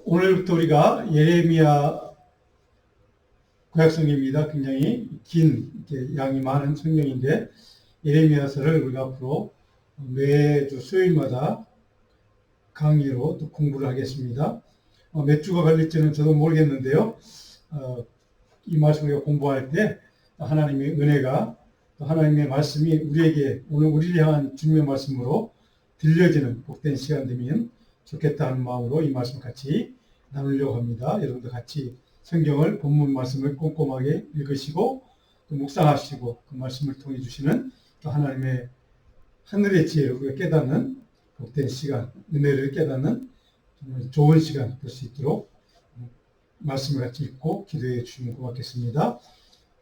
오늘부터 우리가 예레미야 구약성경입니다. 굉장히 긴 양이 많은 성경인데 예레미야서를 우리가 앞으로 매주 수요일마다 강의로 또 공부를 하겠습니다. 몇 주가 걸릴지는 저도 모르겠는데요. 이 말씀을 우리가 공부할 때 하나님의 은혜가 또 하나님의 말씀이 우리에게 오늘 우리를 향한 주님의 말씀으로 들려지는 복된 시간 되면 좋겠다는 마음으로 이 말씀 같이 나누려고 합니다. 여러분들 같이 성경을 본문 말씀을 꼼꼼하게 읽으시고 또 묵상하시고 그 말씀을 통해 주시는 또 하나님의 하늘의 지혜를 우리가 깨닫는 복된 시간, 은혜를 깨닫는 정말 좋은 시간 될 수 있도록 말씀을 같이 읽고 기도해 주시면 고맙겠습니다.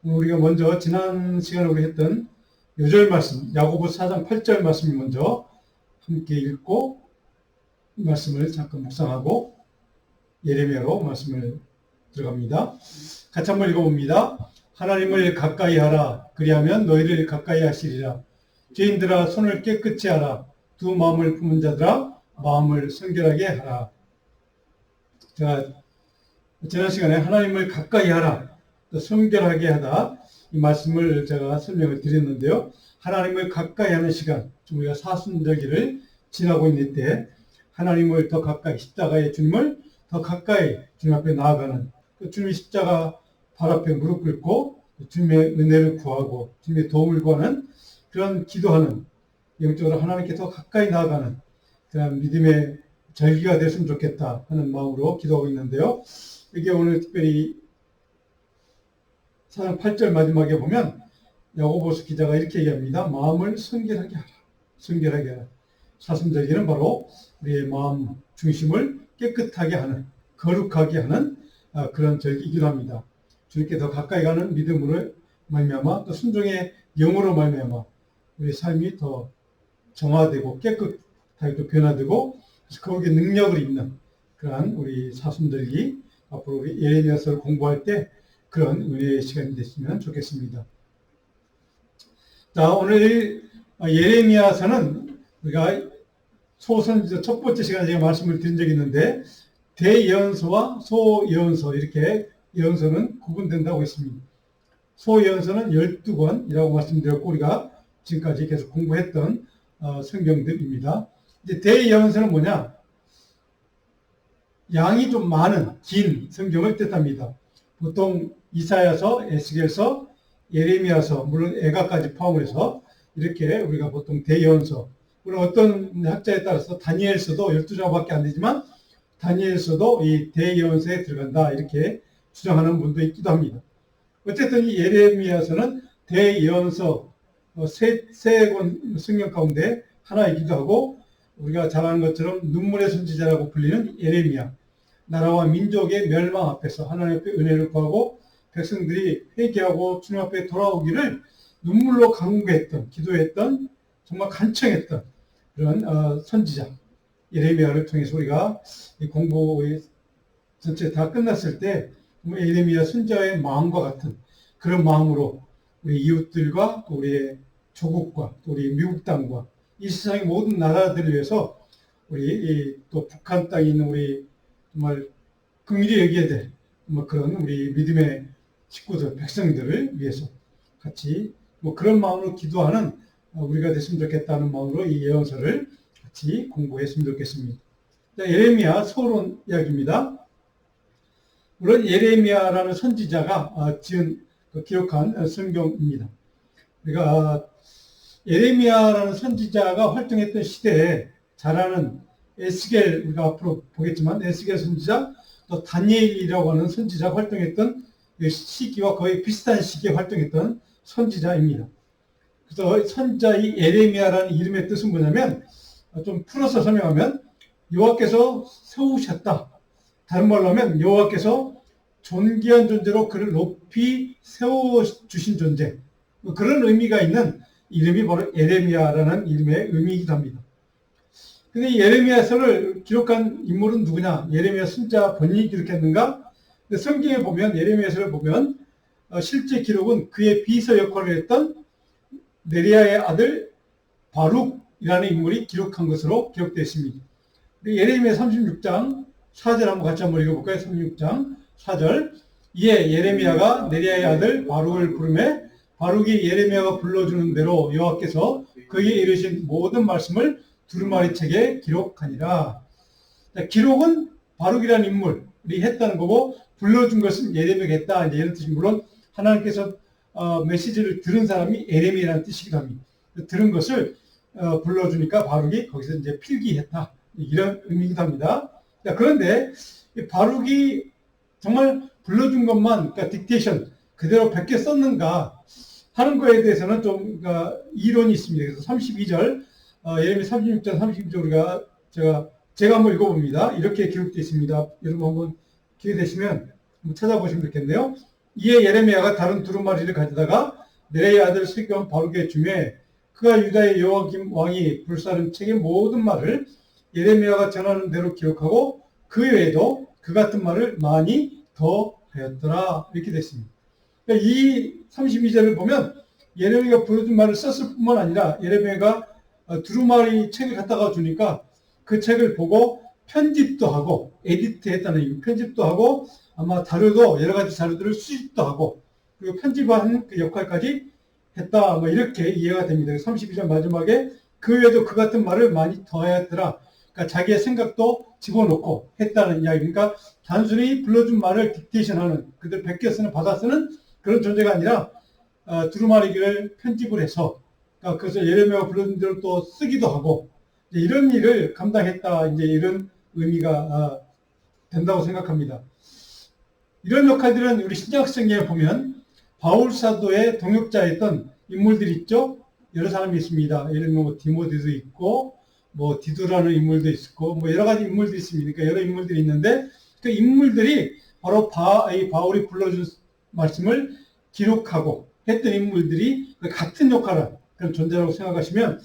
우리가 먼저 지난 시간에 우리 했던 요절 말씀, 야고보서 4장 8절 말씀을 먼저 함께 읽고 말씀을 잠깐 묵상하고 예레미야로 말씀을 들어갑니다. 같이 한번 읽어봅니다. 하나님을 가까이 하라. 그리하면 너희를 가까이 하시리라. 죄인들아 손을 깨끗이 하라. 두 마음을 품은 자들아 마음을 성결하게 하라. 자, 지난 시간에 하나님을 가까이 하라. 또 성결하게 하다. 이 말씀을 제가 설명을 드렸는데요. 하나님을 가까이 하는 시간, 우리가 사순절기를 지나고 있는 때 하나님을 더 가까이, 십자가의 주님을 더 가까이 주님 앞에 나아가는 그 주님의 십자가 발 앞에 무릎 꿇고 주님의 은혜를 구하고 주님의 도움을 구하는 그런 기도하는 영적으로 하나님께 더 가까이 나아가는 그런 믿음의 절기가 됐으면 좋겠다 하는 마음으로 기도하고 있는데요. 이게 오늘 특별히 4장 8절 마지막에 보면 야고보서 기자가 이렇게 얘기합니다. 마음을 성결하게 하라. 성결하게 하라. 사순절기는 바로 우리의 마음 중심을 깨끗하게 하는, 거룩하게 하는 그런 절기이기도 합니다. 주님께 더 가까이 가는 믿음으로 말미암아 또 순종의 영으로 말미암아 우리의 삶이 더 정화되고 깨끗하게 또 변화되고 거기에 능력을 입는 그러한 우리 사순절기 앞으로 우리 예레미야서를 공부할 때 그런 은혜의 시간이 됐으면 좋겠습니다. 자, 오늘 예레미야서는 우리가 소선지서 첫 번째 시간에 제가 말씀을 드린 적이 있는데 대예언서와 소예언서 이렇게 예언서는 구분된다고 했습니다. 소예언서는 12권이라고 말씀드렸고 우리가 지금까지 계속 공부했던 성경들입니다. 이제 대예언서는 뭐냐? 양이 좀 많은 긴 성경을 뜻합니다. 보통 이사야서, 에스겔서, 예레미야서, 물론 애가까지 포함을 해서 이렇게 우리가 보통 대예언서, 물론 어떤 학자에 따라서 다니엘서도 12장밖에 안 되지만 다니엘서도 이 대예언서에 들어간다 이렇게 주장하는 분도 있기도 합니다. 어쨌든 이 예레미야서는 대예언서 세 권 성경 가운데 하나이기도 하고 우리가 잘 아는 것처럼 눈물의 선지자라고 불리는 예레미야, 나라와 민족의 멸망 앞에서 하나님 앞에 은혜를 구하고 백성들이 회개하고 주님 앞에 돌아오기를 눈물로 간구했던, 기도했던, 정말 간청했던 그런 선지자 예레미야를 통해서 우리가 이 공부 전체 다 끝났을 때 예레미야 선지자의 마음과 같은 그런 마음으로 우리 이웃들과 또 우리의 조국과 또 우리 미국 땅과 이 세상의 모든 나라들을 위해서 우리 또 북한 땅에 있는 우리 정말 긍휼히 여겨야 될 그런 우리 믿음의 식구들, 백성들을 위해서 같이 그런 마음으로 기도하는 우리가 됐으면 좋겠다는 마음으로 이 예언서를 같이 공부했으면 좋겠습니다. 자, 예레미야 서론 이야기입니다. 물론 예레미야라는 선지자가 기록한 성경입니다. 우리가 예레미야라는 선지자가 활동했던 시대에 잘 아는 에스겔, 우리가 앞으로 보겠지만 에스겔 선지자, 또 다니엘이라고 하는 선지자가 활동했던 시기와 거의 비슷한 시기에 활동했던 선지자입니다. 그래서 선지자 이 예레미야라는 이름의 뜻은 뭐냐면 좀 풀어서 설명하면 여호와께서 세우셨다. 다른 말로 하면 여호와께서 존귀한 존재로 그를 높이 세워주신 존재. 그런 의미가 있는 이름이 바로 예레미야라는 이름의 의미이기도 합니다. 근데 예레미야서를 기록한 인물은 누구냐? 예레미야 선지자 본인이 기록했는가? 성경에 보면 예레미야서를 보면 실제 기록은 그의 비서 역할을 했던 네리야의 아들 바룩이라는 인물이 기록한 것으로 기록되어 있습니다. 예레미야 36장 4절 한번 같이 한번 읽어볼까요? 36장 4절. 이에 예레미야가 네리야의 아들 바룩을 부르매 바룩이 예레미야가 불러주는 대로 여호와께서 그에게 이르신 모든 말씀을 두루마리 책에 기록하니라. 자, 기록은 바룩이라는 인물이 했다는 거고 불러준 것은 예레미야가 했다. 이제 이런 뜻이 물론 하나님께서 메시지를 들은 사람이 예레미야라는 뜻이기도 합니다. 들은 것을 불러주니까 바룩이 거기서 이제 필기했다. 이런 의미이기도 합니다. 자, 그런데 바룩이 정말 불러준 것만, 그러니까 딕테이션 그대로 베껴 썼는가 하는 거에 대해서는 좀 이론이 있습니다. 그래서 32절, 예레미야 36장 32절 우리가 제가 한번 읽어봅니다. 이렇게 기록되어 있습니다. 여러분 한번 기회 되시면 한번 찾아보시면 좋겠네요. 이에 예레미야가 다른 두루마리를 가져다가 네레의 아들 스리온 바룩에게 주매 그가 유다의 여호야김 왕이 불사른 책의 모든 말을 예레미야가 전하는 대로 기록하고 그 외에도 그 같은 말을 많이 더 하였더라. 이렇게 됐습니다. 그러니까 이 32절을 보면 예레미야가 불러준 말을 썼을 뿐만 아니라 예레미야가 두루마리 책을 갖다가 주니까 그 책을 보고 편집도 하고 에디트 했다는 의미, 편집도 하고 아마 자료도 여러 가지 자료들을 수집도 하고 그리고 편집하는 그 역할까지 했다. 뭐 이렇게 이해가 됩니다. 32절 마지막에 그 외에도 그 같은 말을 많이 더하였더라. 그러니까 자기의 생각도 집어넣고 했다는 이야기. 그러니까 단순히 불러준 말을 딕테이션하는 그들 베껴 쓰는 받아 쓰는 그런 존재가 아니라 두루마리기를 편집을 해서 그러니까 그래서 예레미야가 불러준 대로 또 쓰기도 하고 이런 일을 감당했다. 이제 이런 의미가 된다고 생각합니다. 이런 역할들은 우리 신약성경에 보면 바울 사도의 동역자였던 인물들이 있죠. 여러 사람이 있습니다. 예를 들면 뭐 디모데도 있고 뭐 디도라는 인물도 있고 뭐 여러 가지 인물들이 있습니다. 그러니까 여러 인물들이 있는데 그 인물들이 바로 바울이 불러준 말씀을 기록하고 했던 인물들이 같은 역할을 그런 존재라고 생각하시면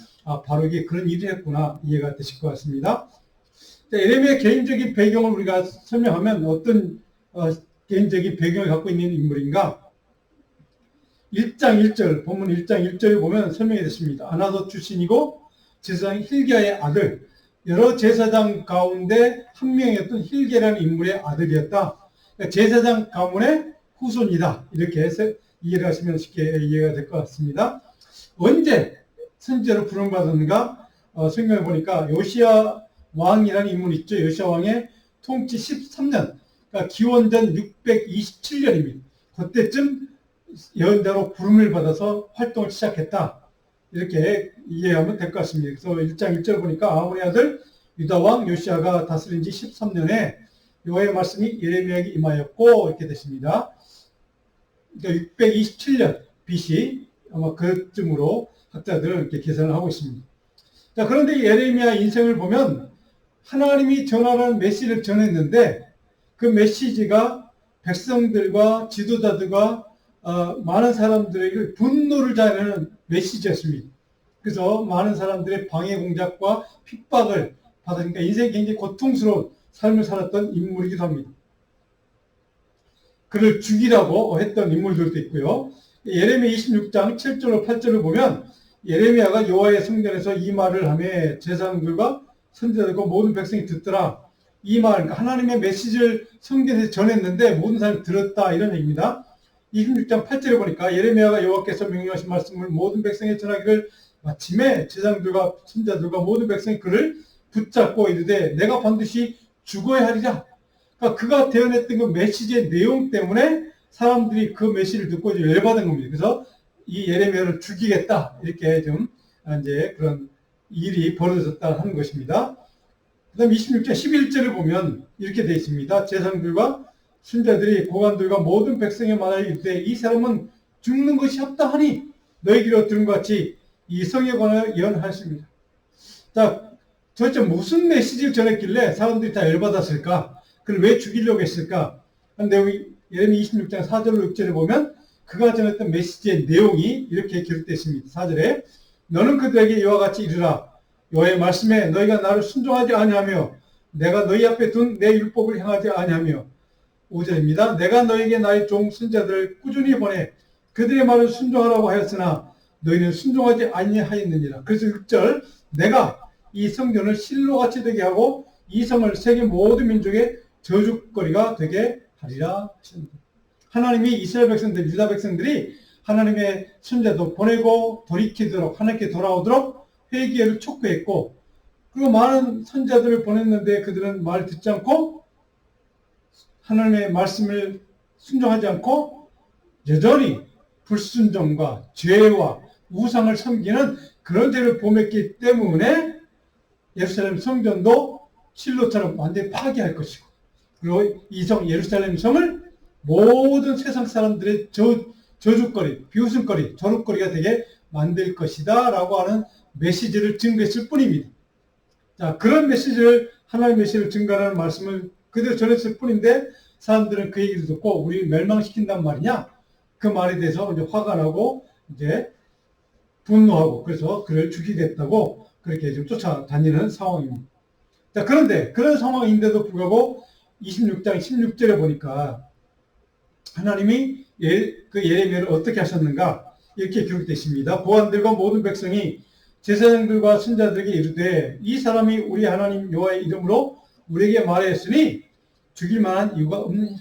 바룩이 그런 일을 했구나 이해가 되실 것 같습니다. 예레미야의 개인적인 배경을 우리가 설명하면 어떤 개인적인 배경을 갖고 있는 인물인가? 1장 1절, 본문 1장 1절에 보면 설명이 됐습니다. 아나도 출신이고 제사장 힐기야의 아들, 여러 제사장 가운데 한 명이었던 힐기야라는 인물의 아들이었다. 그러니까 제사장 가문의 후손이다. 이렇게 해서 이해를 하시면 쉽게 이해가 될 것 같습니다. 언제 선지자로 부름받았는가? 성경을 보니까 요시야 왕이라는 인물이 있죠. 요시야 왕의 통치 13년, 그러니까 기원전 627년입니다. 그때쯤 예언자로 부름을 받아서 활동을 시작했다. 이렇게 이해하면 될 것 같습니다. 그래서 1장 1절 보니까 아몬의 아들 유다왕 요시야가 다스린 지 13년에 여호와의 말씀이 예레미야에게 임하였고 이렇게 됐습니다. 그러니까 627년 BC 아마 그쯤으로 학자들은 이렇게 계산을 하고 있습니다. 자, 그런데 예레미야 인생을 보면 하나님이 전하라는 메시지를 전했는데 그 메시지가 백성들과 지도자들과 많은 사람들에게 분노를 자아내는 메시지였습니다. 그래서 많은 사람들의 방해 공작과 핍박을 받으니까 인생이 굉장히 고통스러운 삶을 살았던 인물이기도 합니다. 그를 죽이라고 했던 인물들도 있고요. 예레미야 26장 7절로 8절을 보면 예레미야가 여호와의 성전에서 이 말을 하며 제사장들과 선지자들과 모든 백성이 듣더라. 이 말, 그러니까 하나님의 메시지를 성전에서 전했는데 모든 사람이 들었다 이런 얘기입니다. 26장 8절에 보니까 예레미야가 여호와께서 명령하신 말씀을 모든 백성에 전하기를 마침에 제사장들과 선지자들과 모든 백성이 그를 붙잡고 이르되 내가 반드시 죽어야 하리라. 그러니까 그가 대언했던 그 메시지의 내용 때문에 사람들이 그 메시지를 듣고 이제 열받은 겁니다. 그래서 이 예레미야를 죽이겠다 이렇게 좀 이제 그런 일이 벌어졌다 하는 것입니다. 그 다음 26장 11절을 보면 이렇게 되어 있습니다. 제사장들과 선지자들이 고관들과 모든 백성의 말하여 이르되 이 사람은 죽는 것이 없다 하니 너희기로 들은 것 같이 이 성에 관하여 예언하였습니다. 자, 도대체 무슨 메시지를 전했길래 사람들이 다 열받았을까? 그를 왜 죽이려고 했을까? 그런데 여기 예레미야 26장 4절로 6절에 보면 그가 전했던 메시지의 내용이 이렇게 기록되어 있습니다. 4절에 너는 그들에게 이와 같이 이르라. 여호와의 말씀에 너희가 나를 순종하지 아니하며 내가 너희 앞에 둔 내 율법을 행하지 아니하며 5절입니다. 내가 너에게 나의 종 선지자들을 꾸준히 보내 그들의 말을 순종하라고 하였으나 너희는 순종하지 아니하였느니라. 그래서 6절 내가 이 성전을 실로같이 되게 하고 이 성을 세계 모든 민족의 저주거리가 되게 하리라 하셨습니다. 하나님이 이스라엘 백성들, 유다 백성들이 하나님의 선자도 보내고 돌이키도록, 하나님께 돌아오도록 회개를 촉구했고, 그리고 많은 선자들을 보냈는데 그들은 말 듣지 않고 하나님의 말씀을 순종하지 않고 여전히 불순종과 죄와 우상을 섬기는 그런 죄를 범했기 때문에 예루살렘 성전도 실로처럼 완전히 파괴할 것이고, 그리고 이 성 예루살렘 성을 모든 세상 사람들의 저주거리, 비웃음거리, 저룩거리가 되게 만들 것이다 라고 하는 메시지를 증거했을 뿐입니다. 자, 그런 메시지를, 하나님의 메시지를 증거하는 말씀을 그대로 전했을 뿐인데 사람들은 그 얘기를 듣고 우리 멸망시킨단 말이냐, 그 말에 대해서 이제 화가 나고 이제 분노하고, 그래서 그를 죽이겠다고 그렇게 지금 쫓아다니는 상황입니다. 자, 그런데 그런 상황인데도 불구하고 26장 16절에 보니까 하나님이 그 예레미야를 어떻게 하셨는가 이렇게 기록되어 있습니다. 보안들과 모든 백성이 제사장들과 선자들에게 이르되 이 사람이 우리 하나님 여호와의 이름으로 우리에게 말하였으니 죽일 만한 이유가 없느니라.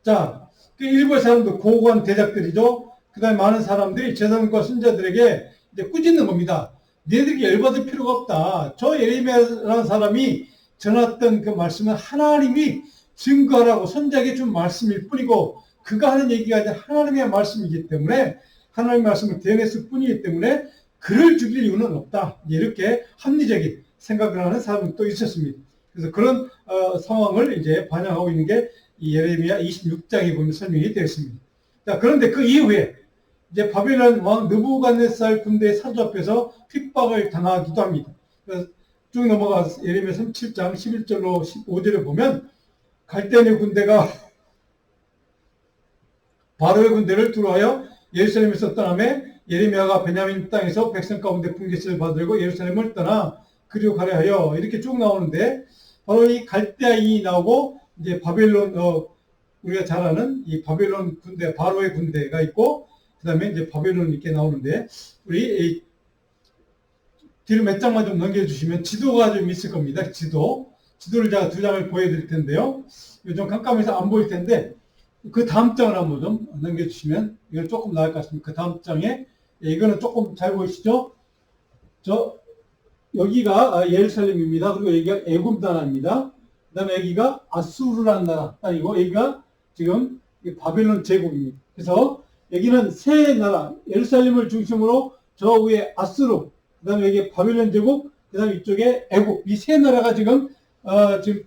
자, 그 일부의 사람들, 고고한 대작들이죠. 그 다음에 많은 사람들이 제사장과 선자들에게 이제 꾸짖는 겁니다. 너희들이 열받을 필요가 없다. 저 예레미야라는 사람이 전했던 그 말씀은 하나님이 증거하라고 선자에게 준 말씀일 뿐이고, 그가 하는 얘기가 아니라 하나님의 말씀이기 때문에, 하나님의 말씀을 대언했을 뿐이기 때문에 그를 죽일 이유는 없다. 이렇게 합리적인 생각을 하는 사람은 또 있었습니다. 그래서 그런 상황을 이제 반영하고 있는 게 이 예레미야 26장에 보면 설명이 되어 있습니다. 자, 그런데 그 이후에 이제 바벨론 왕 느부갓네살 군대에 사로잡혀서 핍박을 당하기도 합니다. 그래서 쭉 넘어가서 예레미야 37장 11절로 15절에 보면 갈대아의 군대가 바로의 군대를 두루하여 예루살렘에서 떠나매 예레미야가 베냐민 땅에서 백성 가운데 분깃을 받으려고 예루살렘을 떠나 그리로 가려 하여, 이렇게 쭉 나오는데 바로 이 갈대아인이 나오고 이제 바벨론, 우리가 잘 아는 이 바벨론 군대, 바로의 군대가 있고, 그 다음에 이제 바벨론이 이렇게 나오는데, 우리 뒤로 몇 장만 좀 넘겨주시면 지도가 좀 있을 겁니다. 지도를 제가 두 장을 보여드릴 텐데요. 좀 깜깜해서 안 보일 텐데, 그 다음 장을 한번 좀 넘겨주시면 이건 조금 나을 것 같습니다. 그 다음 장에, 이거는 조금 잘 보이시죠? 여기가 예루살렘입니다. 그리고 여기가 애굽 나라입니다. 그 다음에 여기가 아수르라는 나라 땅이고, 여기가 지금 바벨론 제국입니다. 그래서 여기는 세 나라, 예루살렘을 중심으로 저 위에 아수르, 그 다음에 여기 바벨론 제국, 그 다음에 이쪽에 애굽, 이 세 나라가 지금 지금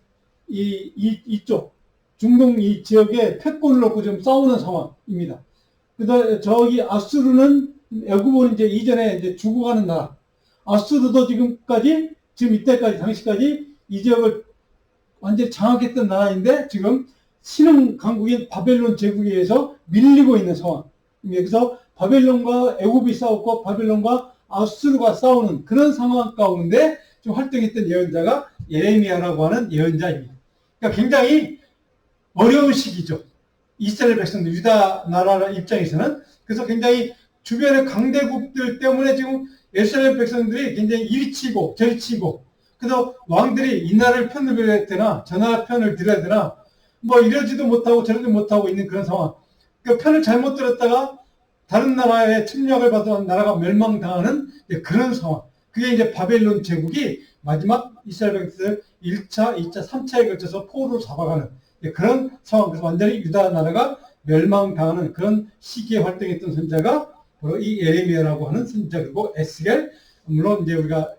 이쪽 중동 이 지역에 패권을 놓고 지금 싸우는 상황입니다. 그다음에 저기 아수르는, 애굽은 이제 이전에 이제 죽어가는 나라. 아수르도 지금 이때까지 당시까지 이 지역을 완전히 장악했던 나라인데 지금 신흥 강국인 바벨론 제국에 의해서 밀리고 있는 상황. 그래서 바벨론과 애굽이 싸웠고 바벨론과 아수르가 싸우는 그런 상황 가운데 좀 활동했던 예언자가 예레미야라고 하는 예언자입니다. 그러니까 굉장히 어려운 시기죠. 이스라엘 백성들, 유다 나라 입장에서는. 그래서 굉장히 주변의 강대국들 때문에 지금 이스라엘 백성들이 굉장히 이리치고 저리치고, 그래서 왕들이 이 나라를 편을 들어야 되나 저 나라 편을 들어야 되나 뭐 이러지도 못하고 저러지도 못하고 있는 그런 상황. 그러니까 편을 잘못 들었다가 다른 나라의 침략을 받은 나라가 멸망당하는 그런 상황. 그게 이제 바벨론 제국이 마지막 이스라엘 백성들 1차, 2차, 3차에 걸쳐서 포로로 잡아가는 그런 상황. 그래서 완전히 유다 나라가 멸망당하는 그런 시기에 활동했던 선자가 바로 이 예레미야라고 하는 선자, 그리고 에스겔, 물론 이제 우리가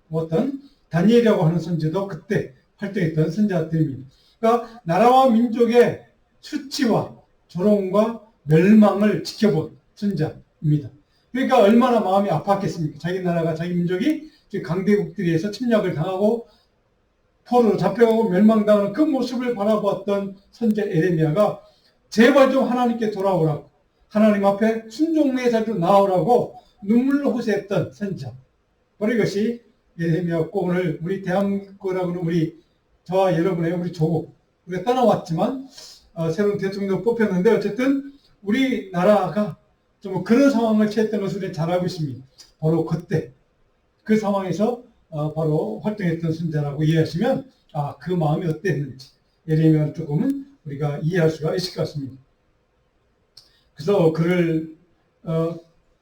어떤 다니엘이라고 하는 선지도 그때 활동했던 선자들입니다. 그러니까 나라와 민족의 수치와 조롱과 멸망을 지켜본 선자입니다. 그러니까 얼마나 마음이 아팠겠습니까? 자기 나라가, 자기 민족이 강대국들에 의해서 침략을 당하고 포로로 잡혀가고 멸망당하는 그 모습을 바라보았던 선자 예레미야가 제발 좀 하나님께 돌아오라고, 하나님 앞에 순종의 자리로 나오라고 눈물로 호소했던 선자. 바로 이것이 예레미야였고, 오늘 우리 대한민국이라고는 우리 저와 여러분의 우리 조국, 우리가 떠나왔지만 새로운 대통령도 뽑혔는데 어쨌든 우리나라가 좀 그런 상황을 취했던 것을 우리는 잘 알고 있습니다. 바로 그때 그 상황에서 바로 활동했던 선자라고 이해하시면 그 마음이 어땠는지 예레미야를 조금은 우리가 이해할 수가 있을 것 같습니다. 그래서 그를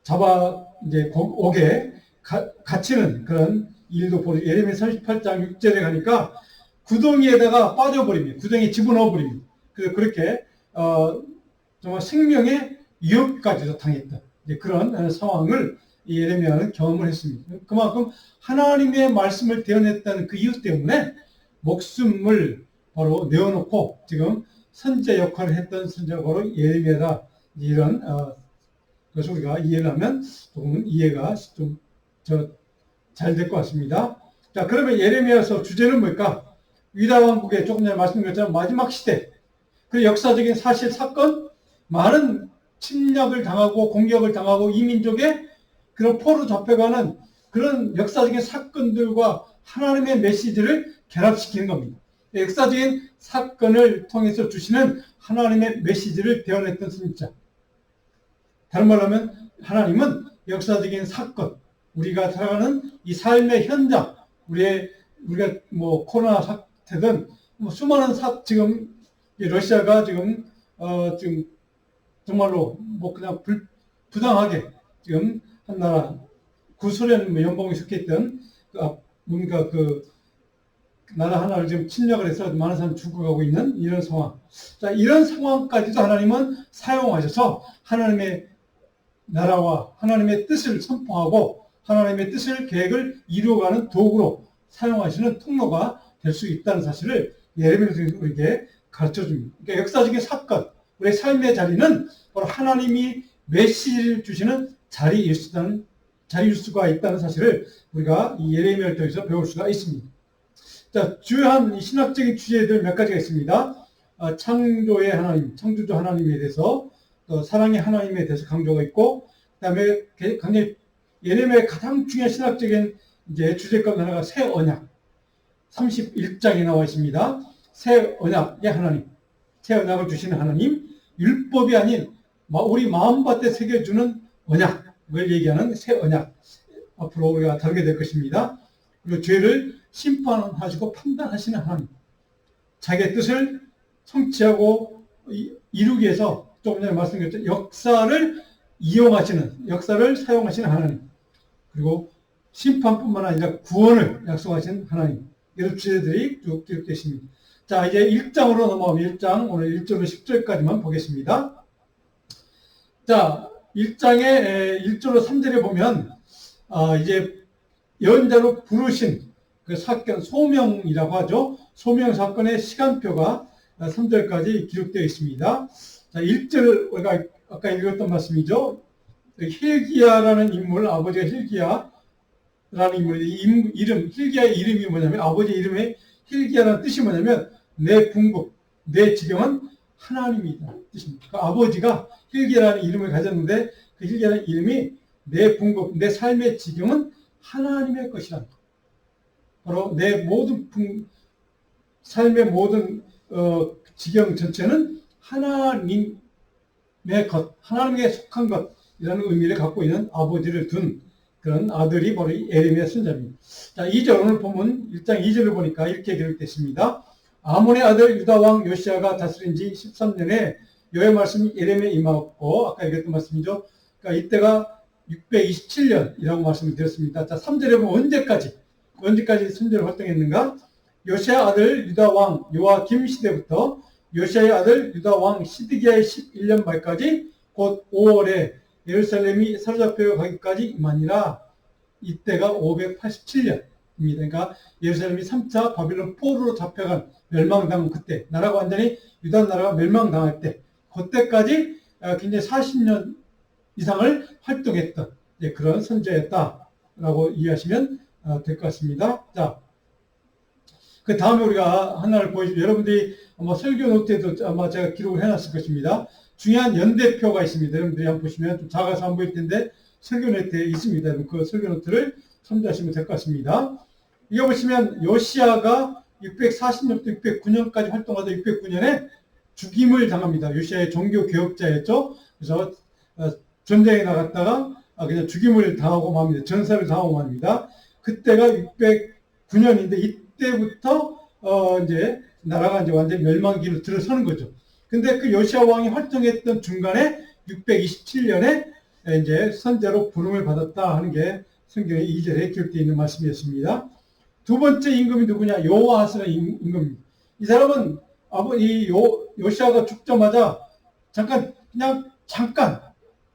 잡아 이제 옥에 갇히는 그런 일도 보죠. 예레미야 38장 6절에 가니까 구덩이에다가 빠져버립니다. 구덩이에 집어넣어버립니다. 그래서 그렇게 정말 생명의 위협까지도 당했던 그런 상황을 예레미야는 경험을 했습니다. 그만큼 하나님의 말씀을 대언했다는 그 이유 때문에 목숨을 바로 내어놓고 지금 선제 역할을 했던 선지자가 바로 예레미야다. 이런 것을 우리가 이해를 하면 조금은 이해가 좀 잘 될 것 같습니다. 자, 그러면 예레미야서 주제는 뭘까? 유다 왕국의 조금 전에 말씀드린 것처럼 마지막 시대, 그 역사적인 사실 사건, 많은 침략을 당하고 공격을 당하고 이민족의 그런 포로 잡혀가는 그런 역사적인 사건들과 하나님의 메시지를 결합시키는 겁니다. 역사적인 사건을 통해서 주시는 하나님의 메시지를 대언했던 선지자. 다른 말로 하면 하나님은 역사적인 사건, 우리가 살아가는 이 삶의 현장, 우리가 뭐 코로나 사태든 뭐 수많은 지금 러시아가 지금 정말로 뭐 그냥 부당하게 지금 한 나라 구소련 연방에 속했던 뭔가 그 나라 하나를 지금 침략을 해서 많은 사람이 죽어가고 있는 이런 상황. 자, 이런 상황까지도 하나님은 사용하셔서 하나님의 나라와 하나님의 뜻을 선포하고 하나님의 뜻을 계획을 이루어가는 도구로 사용하시는 통로가 될 수 있다는 사실을 예레미야를 통해서 우리에게 가르쳐줍니다. 그러니까 역사적인 사건, 우리의 삶의 자리는 바로 하나님이 메시지를 주시는 자리일 수가 있다는 사실을 우리가 이 예레미야를 통해서 배울 수가 있습니다. 자, 주요한 신학적인 주제들 몇 가지가 있습니다. 창조의 하나님, 창조주 하나님에 대해서, 또 사랑의 하나님에 대해서 강조가 있고, 그 다음에 굉장히 예레미야의 가장 중요한 신학적인 주제 가운데 하나가 새 언약. 31장에 나와 있습니다. 새 언약의 하나님. 새 언약을 주시는 하나님. 율법이 아닌 우리 마음밭에 새겨주는 언약을 얘기하는 새 언약. 앞으로 우리가 다루게 될 것입니다. 그리고 죄를 심판하시고 판단하시는 하나님. 자기의 뜻을 성취하고 이루기 위해서 조금 전에 말씀드렸던 역사를 사용하시는 하나님. 그리고 심판뿐만 아니라 구원을 약속하신 하나님. 이런 주제들이 쭉 기록되어 있습니다. 자, 이제 1장으로 넘어가면 1장, 오늘 1절로 10절까지만 보겠습니다. 자, 1장의 1절로 3절에 보면, 이제 예언자로 부르신 그 사건, 소명이라고 하죠. 소명 사건의 시간표가 3절까지 기록되어 있습니다. 자, 1절, 우리가 아까 읽었던 말씀이죠. 힐기야라는 인물, 아버지가 힐기야라는 인물, 힐기야의 이름이 뭐냐면, 아버지 이름의 힐기야라는 뜻이 뭐냐면, 내 궁극, 내 지경은 하나님이다. 뜻입니다. 그 아버지가 힐기야라는 이름을 가졌는데, 그 힐기야라는 이름이 내 궁극, 내 삶의 지경은 하나님의 것이란다. 바로 내 모든 삶의 모든 지경 전체는 하나님의 것, 하나님께 속한 것이라는 의미를 갖고 있는 아버지를 둔 그런 아들이 바로 예레미야 선지자입니다. 자, 2절 오늘 본문 1장 2절을 보니까 이렇게 기록됐습니다. 아몬의 아들 유다 왕 요시야가 다스린 지 13년에 여호와의 말씀이 예레미야에 임하였고, 아까 얘기했던 말씀이죠. 그러니까 이때가 627년이라고 말씀을 드렸습니다. 자, 3절에 보면 언제까지 선지자로 활동했는가? 요시야 아들 유다 왕 요아김 시대부터 요시야의 아들 유다 왕 시드기야의 11년 말까지 곧 5월에 예루살렘이 사로잡혀 가기까지 임하니라. 이때가 587년입니다. 그러니까 예루살렘이 3차 바빌론 포로로 잡혀간 멸망당한 그때, 나라가 완전히 유다 나라가 멸망당할 때, 그때까지 굉장히 40년 이상을 활동했던 그런 선지자였다라고 이해하시면 될 것 같습니다. 자, 그 다음에 우리가 하나를 보여주죠. 여러분들이 아마 설교 노트에도 아마 제가 기록을 해놨을 것입니다. 중요한 연대표가 있습니다. 여러분들이 한번 보시면 좀 작아서 안 보일 텐데 설교 노트에 있습니다. 그 설교 노트를 참조하시면 될 것 같습니다. 이거 보시면 요시야가 640년부터 609년까지 활동하다 609년에 죽임을 당합니다. 요시야의 종교 개혁자였죠. 그래서 전쟁에 나갔다가 그냥 죽임을 당하고 맙니다. 전사를 당하고 맙니다. 그때가 609년인데 이때부터 이제 나라가 이제 완전히 멸망기로 들어서는 거죠. 근데 그 요시야 왕이 활동했던 중간에 627년에 이제 선제로 부름을 받았다 하는 게 성경에 2절에 기록되어 있는 말씀이었습니다. 두 번째 임금이 누구냐? 여호아하스라는 임금입니다. 이 사람은 요시야가 죽자마자 그냥 잠깐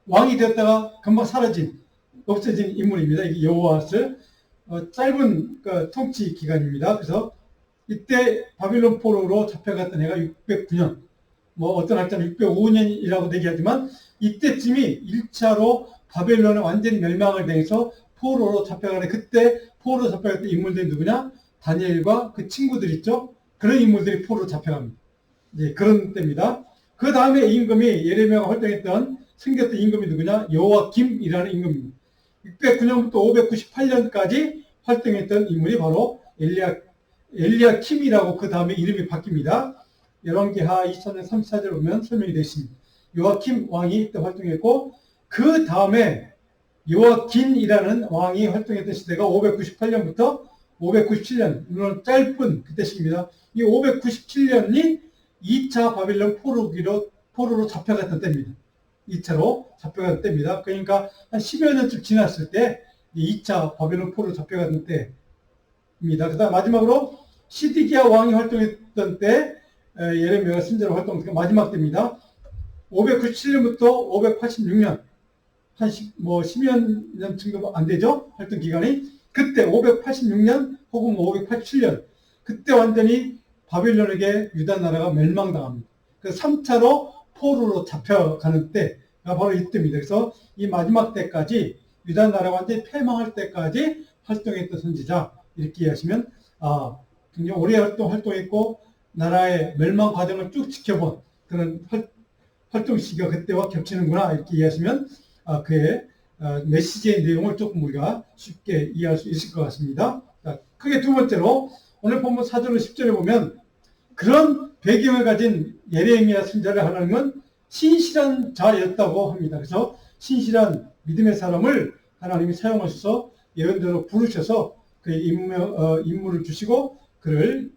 왕이 되었다가 금방 없어진 인물입니다. 이게 여호아하스. 짧은 통치 기간입니다. 그래서 이때 바빌론 포로로 잡혀갔던 해가 609년, 어떤 학자는 605년이라고 얘기하지만 이때쯤이 1차로 바벨론의 완전히 멸망을 당해서 포로로 잡혀가는, 그때 포로로 잡혀갔던 인물들이 누구냐? 다니엘과 그 친구들 있죠? 그런 인물들이 포로로 잡혀갑니다. 네, 그런 때입니다. 그 다음에 임금이 예레미야가 생겼던 임금이 누구냐? 여호야김이라는 임금입니다. 609년부터 598년까지 활동했던 인물이 바로 엘리야킴이라고 그 다음에 이름이 바뀝니다. 열왕기하 2000년 34절 보면 설명이 되어 있습니다. 요아킴 왕이 이때 활동했고, 그 다음에 요아긴이라는 왕이 활동했던 시대가 598년부터 597년, 물론 짧은 그때 시기입니다. 이 597년이 2차 바빌론 포로로 잡혀갔던 때입니다. 2차로 잡혀갔던 때입니다. 그러니까 한 10여 년쯤 지났을 때 2차 바빌론 포로로 잡혀갔던 때입니다. 그 다음 마지막으로 시디기야 왕이 활동했던 때 예레미야가 선지자로 활동했던 마지막 때입니다. 597년부터 586년, 한 10여 년 정도 안 되죠? 활동 기간이. 그때 586년 혹은 587년, 그때 완전히 바빌론에게 유다 나라가 멸망당합니다. 그래서 3차로 포로로 잡혀가는 때가 바로 이때입니다. 그래서 이 마지막 때까지 유다 나라가 완전히 패망할 때까지 활동했던 선지자, 이렇게 이해하시면 굉장히 오래 활동했고 나라의 멸망 과정을 쭉 지켜본 그런 활동 시기가 그때와 겹치는구나, 이렇게 이해하시면 그의 메시지의 내용을 조금 우리가 쉽게 이해할 수 있을 것 같습니다. 자, 크게 두 번째로 오늘 본문 4절로 10절에 보면 그런 배경을 가진 예레미야 선지자를 하나님은 신실한 자였다고 합니다. 그래서 신실한 믿음의 사람을 하나님이 사용하셔서 예언자로 부르셔서 그의 임무를 주시고 그를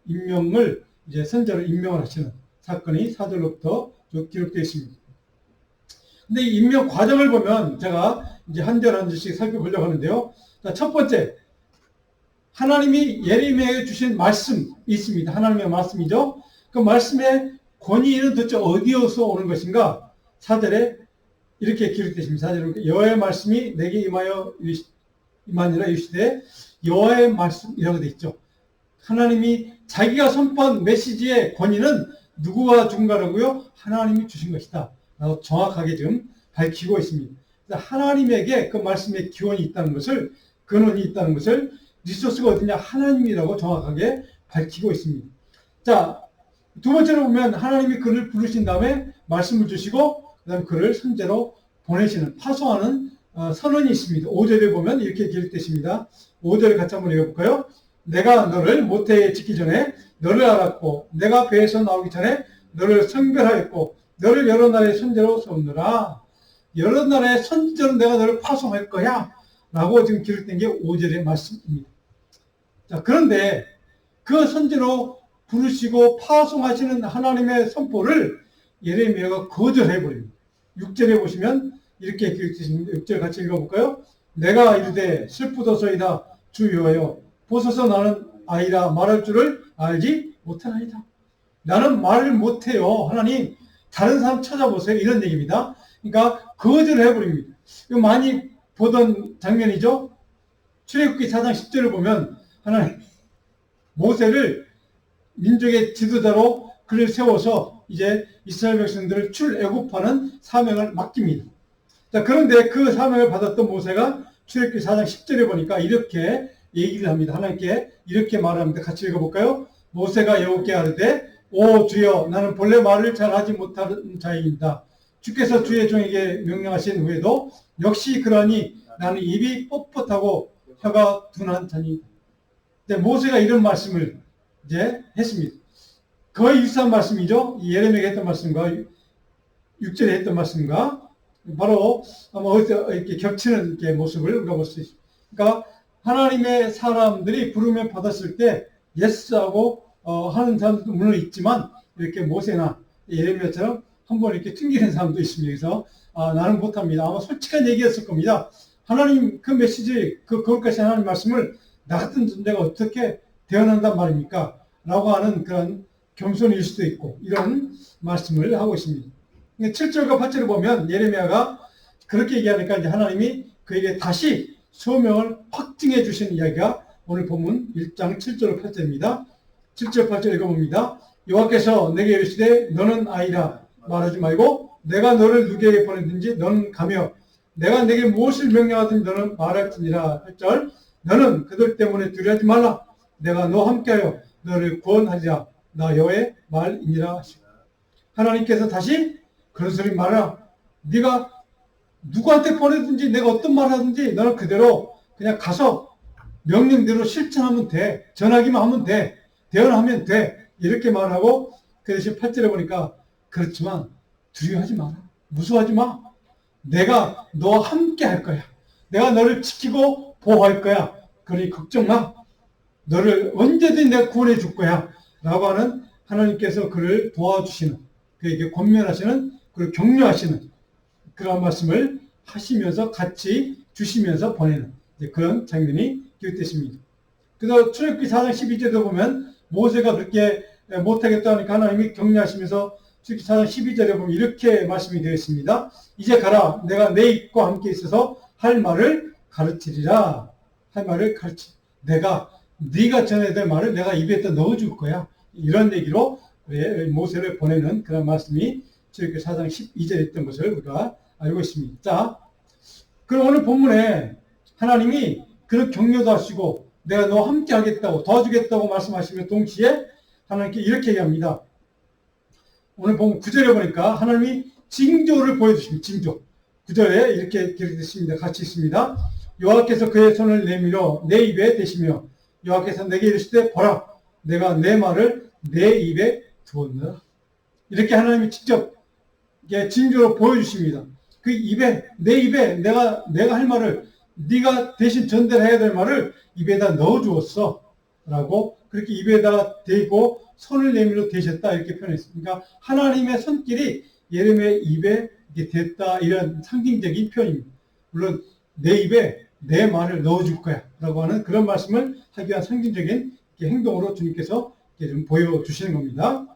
이제 선지자로 임명을 하시는 사건이 4절로부터 기록되어 있습니다. 근데 이 임명 과정을 보면 제가 이제 한 절 한 절씩 살펴보려고 하는데요. 자, 첫 번째, 하나님이 예레미야에게 주신 말씀이 있습니다. 하나님의 말씀이죠. 그 말씀의 권위는 도대체 어디에서 오는 것인가? 4절에 이렇게 기록되어 있습니다. 4절에 여호와의 말씀이 내게 임하니라 이르시되, 여호와의 말씀이라고 되어 있죠. 하나님이 자기가 선포한 메시지의 권위는 누구가 준 거라고요? 하나님이 주신 것이다 라고 정확하게 지금 밝히고 있습니다. 하나님에게 그 말씀의 기원이 있다는 것을, 근원이 있다는 것을, 리소스가 어디냐? 하나님이라고 정확하게 밝히고 있습니다. 자, 두 번째로 보면 하나님이 그를 부르신 다음에 말씀을 주시고 그 다음에 그를 선제로 보내시는, 파송하는 선언이 있습니다. 5절에 보면 이렇게 기록되어 있습니다. 5절을 같이 한번 읽어볼까요? 내가 너를 모태에 짓기 전에 너를 알았고 내가 배에서 나오기 전에 너를 성별하였고 너를 여러 나라의 선지자로 세우느라. 여러 나라의 선지자로 내가 너를 파송할 거야 라고 지금 기록된 게 5절의 말씀입니다. 자, 그런데 그 선지로 부르시고 파송하시는 하나님의 선포를 예레미야가 거절해버립니다. 6절에 보시면 이렇게 기록되어 있습니다. 6절 같이 읽어볼까요? 내가 이르되 슬프도소이다 주 여호와여 보소서 나는 아이라 말할 줄을 알지 못하나이다. 나는 말을 못해요. 하나님 다른 사람 찾아보세요. 이런 얘기입니다. 그러니까 거절을 해버립니다. 이거 많이 보던 장면이죠. 출애굽기 4장 10절을 보면 하나님 모세를 민족의 지도자로 그를 세워서 이제 이스라엘 백성들을 출애굽하는 사명을 맡깁니다. 자, 그런데 그 사명을 받았던 모세가 출애굽기 4장 10절에 보니까 이렇게 얘기를 합니다. 하나님께 이렇게 말합니다. 같이 읽어볼까요? 모세가 여호와께 아뢰되 오 주여 나는 본래 말을 잘하지 못하는 자입니다. 주께서 주의 종에게 명령하신 후에도 역시 그러니 나는 입이 뻣뻣하고 혀가 둔한 자니. 모세가 이런 말씀을 이제 했습니다. 거의 유사한 말씀이죠. 예레미야가 했던 말씀과 6절에 했던 말씀과 바로 아마 어디서 이렇게 겹치는 이렇게 모습을 우리가 볼 수 있습니다. 그러니까 하나님의 사람들이 부름을 받았을 때 예스하고 하는 사람도 물론 있지만 이렇게 모세나 예레미야처럼 한번 이렇게 튕기는 사람도 있습니다. 그래서 나는 못합니다. 아마 솔직한 얘기였을 겁니다. 하나님 그 메시지, 거기까지 하나님 말씀을 나 같은 존재가 어떻게 대언한단 말입니까? 라고 하는 그런 겸손일 수도 있고 이런 말씀을 하고 있습니다. 7절과 8절을 보면 예레미야가 그렇게 얘기하니까 이제 하나님이 그에게 다시 소명을 확증해 주신 이야기가 오늘 본문 1장 7절 8절입니다. 7절 8절 읽어봅니다. 여호와께서 내게 이르시되 너는 아이라 말하지 말고 내가 너를 누구에게 보내든지 너는 가며 내가 내게 무엇을 명령하든지 너는 말할지니라. 8절 너는 그들 때문에 두려워하지 말라. 내가 너와 함께하여 너를 구원하리라. 나 여호와의 말이니라 하시고 하나님께서 다시 그런 소리 말하라. 네가 누구한테 보내든지 내가 어떤 말 하든지 너는 그대로 그냥 가서 명령대로 실천하면 돼. 전하기만 하면 돼. 대언하면 돼. 이렇게 말하고 그 대신 8절에 보니까 그렇지만 두려워하지 마라. 무서워하지 마. 내가 너와 함께 할 거야. 내가 너를 지키고 보호할 거야. 그러니 걱정 마. 너를 언제든 내가 구원해 줄 거야. 라고 하는 하나님께서 그를 도와주시는, 그에게 권면하시는, 그리고 격려하시는 그런 말씀을 하시면서 같이 주시면서 보내는 그런 장면이 기록됐습니다. 그래서 출애굽기 4장 12절도 보면 모세가 그렇게 못하겠다 하니까 하나님이 격려하시면서 출애굽기 4장 12절에 보면 이렇게 말씀이 되어 있습니다. 이제 가라. 내가 내 입과 함께 있어서 할 말을 가르치리라. 할 말을 가르치. 네가 전해야 될 말을 내가 입에다 넣어줄 거야. 이런 얘기로 모세를 보내는 그런 말씀이 출애굽기 4장 12절에 있던 것을 우리가 알고 있습니다. 자, 그럼 오늘 본문에 하나님이 그런 격려도 하시고 내가 너와 함께 하겠다고 도와주겠다고 말씀하시며 동시에 하나님께 이렇게 얘기합니다. 오늘 본문 9절에 보니까 하나님이 징조를 보여주십니다. 징조. 9절에 이렇게 기록됐습니다. 같이 있습니다. 여호와께서 그의 손을 내밀어 내 입에 대시며 여호와께서 내게 이르시되 보라 내가 내 말을 내 입에 두었노라. 이렇게 하나님이 직접 징조로 보여주십니다. 그 입에 내 입에 내가 할 말을 네가 대신 전달해야 될 말을 입에다 넣어주었어 라고 그렇게 입에다 대고 손을 내밀어 대셨다 이렇게 표현했습니다. 그러니까 하나님의 손길이 예레미야의 입에 됐다 이런 상징적인 표현입니다. 물론 내 입에 내 말을 넣어줄 거야 라고 하는 그런 말씀을 하기 위한 상징적인 행동으로 주님께서 좀 보여주시는 겁니다.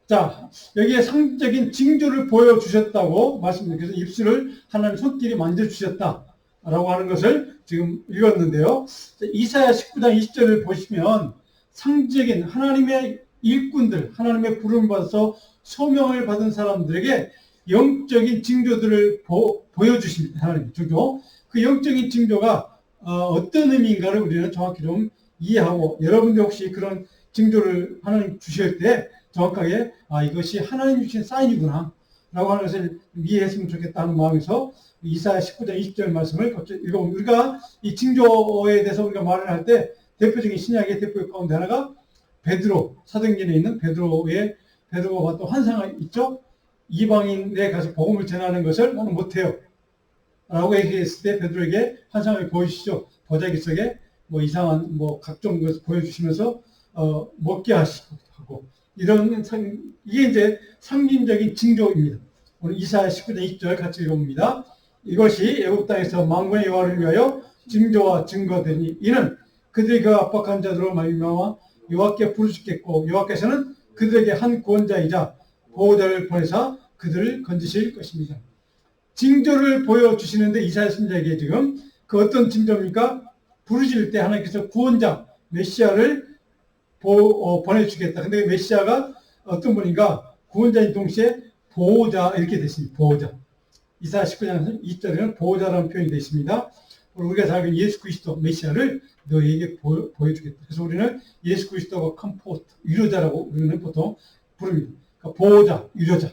자, 여기에 상징적인 징조를 보여주셨다고 말씀드립니다. 그래서 입술을 하나님 손길이 만져주셨다라고 하는 것을 지금 읽었는데요. 이사야 19장 20절을 보시면 상징적인 하나님의 일꾼들, 하나님의 부름을 받아서 소명을 받은 사람들에게 영적인 징조들을 보여주십니다. 하나님 징조. 그 영적인 징조가 어떤 의미인가를 우리는 정확히 좀 이해하고 여러분들 혹시 그런 징조를 하나님 주실 때 정확하게 이것이 하나님 주신 사인이구나 라고 하는 것을 이해했으면 좋겠다는 마음에서 이사야 19장 20절 말씀을 읽어보면 우리가 이 징조에 대해서 우리가 말을 할 때 대표적인 신약의 대표 가운데 하나가 베드로 사도행전에 있는 베드로가 봤던 환상이 있죠. 이방인에 가서 복음을 전하는 것을 나는 못해요 라고 얘기했을 때 베드로에게 환상을 보여주시죠. 보자기 속에 이상한 각종 것을 보여주시면서 먹게 하시고 이런 이게 이제 상징적인 징조입니다. 오늘 이사야 19장 2절 같이 읽어봅니다. 이것이 애굽 땅에서 만군의 여호와를 위하여 징조와 증거되니 이는 그들이 그 압박한 자들로 말미암아 여호와께 부르짖겠고 여호와께서는 그들에게 한 구원자이자 보호자를 보내사 그들을 건지실 것입니다. 징조를 보여주시는데 이사야 선지자에게 지금 그 어떤 징조입니까? 부르짖을 때 하나님께서 구원자 메시아를 보내주겠다. 근데 메시아가 어떤 분인가? 구원자인 동시에 보호자 이렇게 됐습니다. 보호자. 이사야 19장 2절에는 보호자라는 표현이 되어 있습니다. 우리가 잘 알고 예수 그리스도 메시아를 너희에게 보여주겠다. 그래서 우리는 예수 그리스도가 컴포트, 위로자라고 우리는 보통 부릅니다. 그러니까 보호자, 위로자.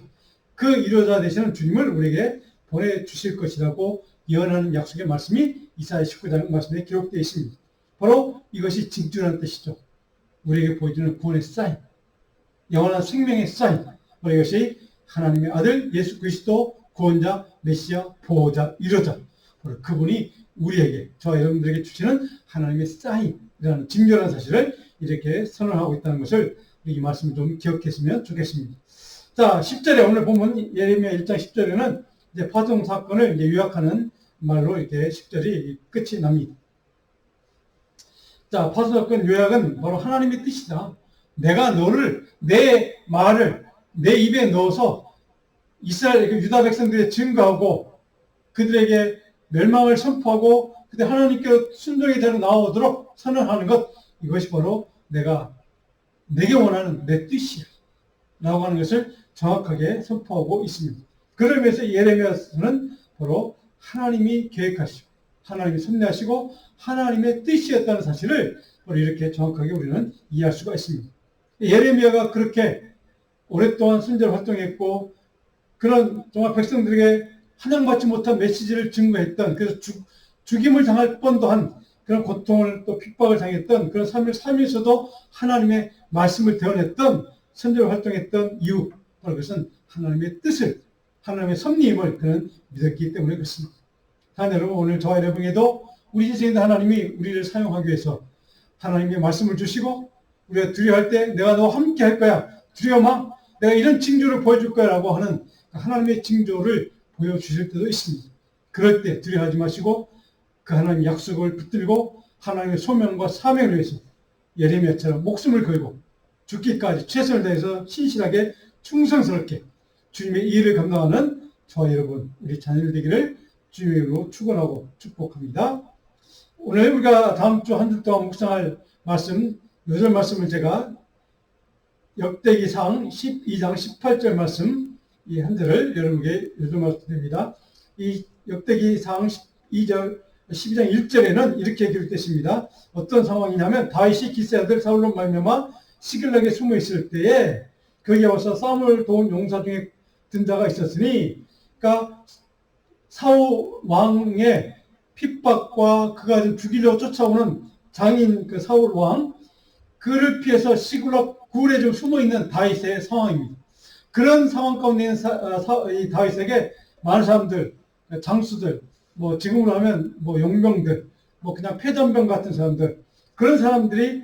그 위로자 되시는 주님을 우리에게 보내주실 것이라고 예언하는 약속의 말씀이 이사야 19장 말씀에 기록되어 있습니다. 바로 이것이 징조라는 뜻이죠. 우리에게 보여주는 구원의 사인, 영원한 생명의 사인. 바로 이것이 하나님의 아들 예수 그리스도 구원자, 메시아, 보호자, 위로자. 바로 그분이 우리에게, 저와 여러분들에게 주시는 하나님의 사인이라는 징조라는 사실을 이렇게 선언하고 있다는 것을 이 말씀을 좀 기억했으면 좋겠습니다. 자, 10절에 오늘 보면 예레미야 1장 10절에는 이제 파송 사건을 이제 요약하는 말로 이렇게 10절이 끝이 납니다. 자, 파송 사건 요약은 바로 하나님의 뜻이다. 내가 너를, 내 말을 내 입에 넣어서 이스라엘 유다 백성들에 증거하고 그들에게 멸망을 선포하고 그들 하나님께 순종이 되어 나오도록 선언하는 것, 이것이 바로 내게 원하는 내 뜻이야 라고 하는 것을 정확하게 선포하고 있습니다. 그러면서 예레미야서는 바로 하나님이 계획하시고 하나님이 섭리하시고 하나님의 뜻이었다는 사실을 바로 이렇게 정확하게 우리는 이해할 수가 있습니다. 예레미야가 그렇게 오랫동안 선지자로 활동했고 그런 정말 백성들에게 환영받지 못한 메시지를 증거했던, 그래서 죽임을 당할 뻔도 한 그런 고통을 또 핍박을 당했던 그런 삶을 살면서도 하나님의 말씀을 대언했던 선지자로 활동했던 이유, 바로 그것은 하나님의 뜻을, 하나님의 섭리임을 그는 믿었기 때문에 그렇습니다. 하나님 여러분, 오늘 저와 여러분에게도 우리 인생에 하나님이 우리를 사용하기 위해서 하나님의 말씀을 주시고 우리가 두려워할 때 내가 너와 함께 할 거야, 두려워 마, 내가 이런 징조를 보여줄 거야 라고 하는 하나님의 징조를 보여주실 때도 있습니다. 그럴 때 두려워하지 마시고 그 하나님의 약속을 붙들고 하나님의 소명과 사명을 위해서 예레미야처럼 목숨을 걸고 죽기까지 최선을 다해서 신실하게 충성스럽게 주님의 일을 감당하는 저와 여러분, 우리 자녀들 되기를 주님의 이름으로 축원하고 축복합니다. 오늘 우리가 다음 주 한 주 동안 묵상할 말씀, 요절 말씀을 제가 역대기상 12장 18절 말씀 이 한 절을 여러분에게 읽어드립니다. 이 역대기상 12장 1절에는 이렇게 기록됐습니다. 어떤 상황이냐면 다윗이 기스의 아들 사울로 말미암아 시글락에 숨어 있을 때에 거기에 와서 싸움을 도운 용사 중에 든 자가 있었으니, 그러니까 사울 왕의 핍박과 그가 좀 죽이려고 쫓아오는 장인 그 사울 왕, 그를 피해서 시글락 굴에 좀 숨어 있는 다윗의 상황입니다. 그런 상황 가운데 있는 이 다윗에게 많은 사람들, 장수들, 뭐 지금으로 하면 뭐 용병들, 뭐 그냥 패전병 같은 사람들, 그런 사람들이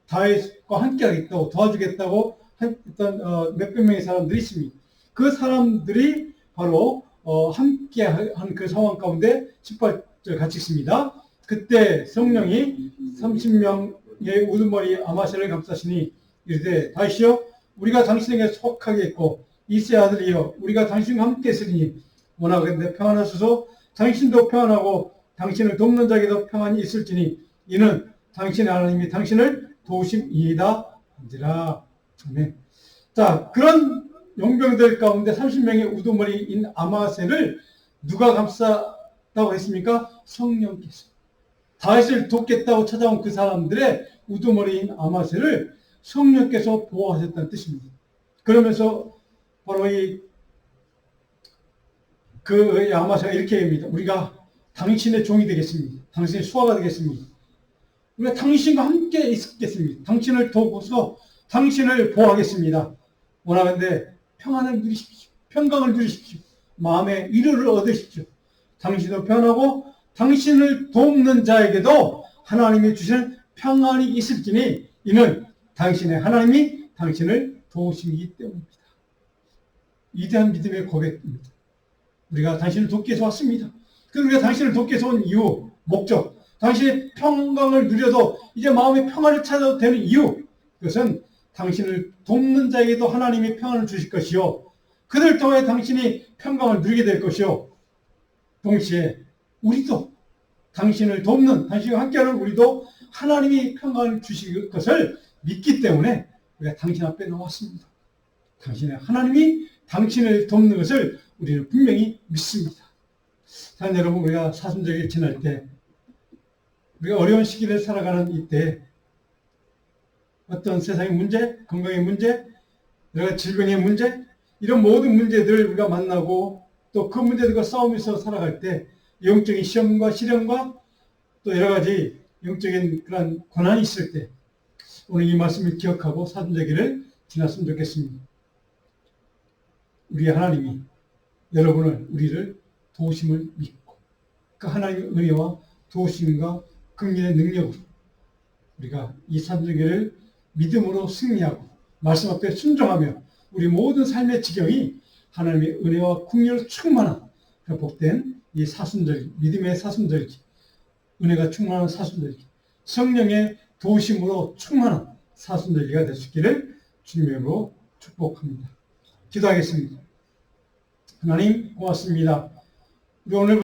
다윗과 함께 하겠다고 도와주겠다고 했던 몇백 명의 사람들이 있습니다. 그 사람들이 바로 함께 한 그 상황 가운데 18절 같이 있습니다. 그때 성령이 30명의 우두머리 아마셀을 감싸시니 이르되 다윗이여 우리가 당신에게 속하겠고 이새의 아들이여 우리가 당신과 함께 있으리니 원하건대 평안하소서. 당신도 평안하고 당신을 돕는 자에게도 평안이 있을지니 이는 당신의 하나님이 당신을 도우심이이다 한지라. 아멘. 자, 그런 용병들 가운데 30명의 우두머리인 아마셀을 누가 감쌌다고 했습니까? 성령께서. 다윗을 돕겠다고 찾아온 그 사람들의 우두머리인 아마셀을 성령께서 보호하셨다는 뜻입니다. 그러면서 바로 그 아마셀가 이렇게 얘기합니다. 우리가 당신의 종이 되겠습니다. 당신의 수하가 되겠습니다. 우리가 당신과 함께 있겠습니다. 당신을 돕고서 당신을 보호하겠습니다. 원하건대 평안을 누리십시오. 평강을 누리십시오. 마음의 위로를 얻으십시오. 당신도 편하고 당신을 돕는 자에게도 하나님이 주시는 평안이 있을지니 이는 당신의 하나님이 당신을 도우시기 때문입니다. 위대한 믿음의 고백입니다. 우리가 당신을 돕기 위해서 왔습니다. 우리가 당신을 돕기 위해서 온 이유, 목적, 당신의 평강을 누려도 이제 마음의 평안을 찾아도 되는 이유, 그것은 당신을 돕는 자에게도 하나님이 평안을 주실 것이요 그들 통해 당신이 평강을 누리게 될 것이요 동시에 우리도 당신을 돕는, 당신과 함께하는 우리도 하나님이 평강을 주실 것을 믿기 때문에 우리가 당신 앞에 나왔습니다. 당신의 하나님이 당신을 돕는 것을 우리는 분명히 믿습니다. 자, 여러분, 우리가 사순절기 지날 때, 우리가 어려운 시기를 살아가는 이때 어떤 세상의 문제, 건강의 문제, 여러 가지 질병의 문제, 이런 모든 문제들을 우리가 만나고 또 그 문제들과 싸우면서 살아갈 때 영적인 시험과 시련과 또 여러 가지 영적인 그런 고난이 있을 때 오늘 이 말씀을 기억하고 사순절기를 지났으면 좋겠습니다. 우리 하나님이 우리를 도우심을 믿고 그 하나님의 은혜와 도심과 긍휼의 능력으로 우리가 이 사순절기를 믿음으로 승리하고 말씀 앞에 순종하며 우리 모든 삶의 지경이 하나님의 은혜와 긍휼 충만한 복된 이 사순절기, 믿음의 사순절기, 은혜가 충만한 사순절기, 성령의 도우심으로 충만한 사순절기가 될 수 있기를 주님의 이름으로 축복합니다. 기도하겠습니다. 하나님 고맙습니다. 우리 오늘